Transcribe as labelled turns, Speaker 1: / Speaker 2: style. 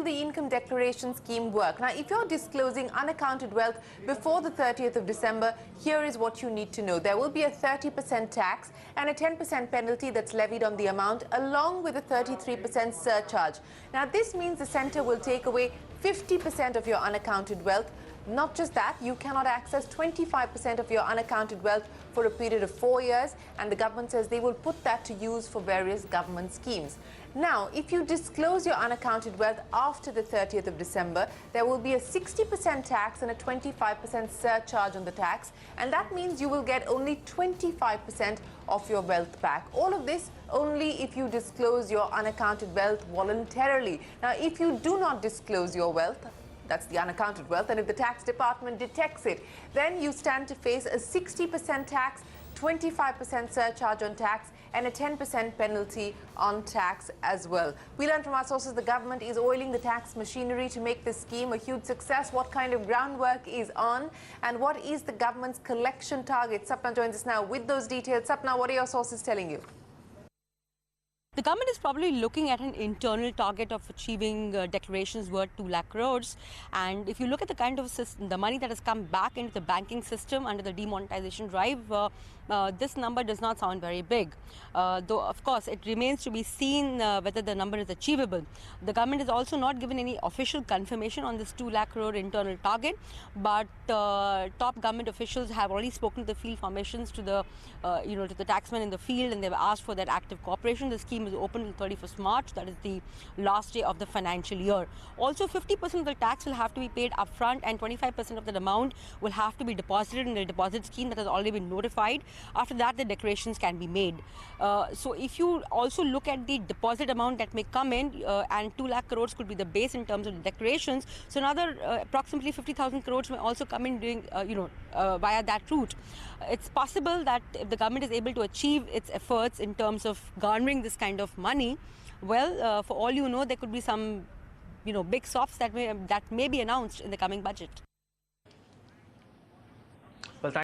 Speaker 1: The income declaration scheme work. Now, if you're disclosing unaccounted wealth before the 30th of December, here is what you need to know. There will be a 30% tax and a 10% penalty that's levied on the amount, along with a 33% surcharge. Now, this means the centre will take away 50% of your unaccounted wealth. Not just that, you cannot access 25% of your unaccounted wealth for a period of 4 years, and the government says they will put that to use for various government schemes. Now, if you disclose your unaccounted wealth after the 30th of December, there will be a 60% tax and a 25% surcharge on the tax, and that means you will get only 25% of your wealth back. All of this only if you disclose your unaccounted wealth voluntarily. Now, if you do not disclose your wealth, that's the unaccounted wealth, and if the tax department detects it, then you stand to face a 60% tax, 25% surcharge on tax, and a 10% penalty on tax as well. We learned from our sources the government is oiling the tax machinery to make this scheme a huge success. What kind of groundwork is on, and what is the government's collection target? Sapna joins us now with those details. Sapna, what are your sources telling you?
Speaker 2: The government is probably looking at an internal target of achieving declarations worth 2 lakh crores. And if you look at the kind of system, the money that has come back into the banking system under the demonetization drive, this number does not sound very big. Though, of course, it remains to be seen whether the number is achievable. The government has also not given any official confirmation on this 2 lakh crore internal target. But top government officials have already spoken to the field formations, to the to the taxmen in the field, and they've asked for their active cooperation. The scheme is open until 31st March, that is the last day of the financial year. Also, 50% of the tax will have to be paid upfront, and 25% of that amount will have to be deposited in the deposit scheme that has already been notified. After that, the declarations can be made. So if you also look at the deposit amount that may come in, and 2 lakh crores could be the base in terms of the declarations, so another approximately 50,000 crores may also come in doing, via that route. It's possible that if the government is able to achieve its efforts in terms of garnering this kind of money, well, for all you know, there could be some, big softs that may be announced in the coming budget.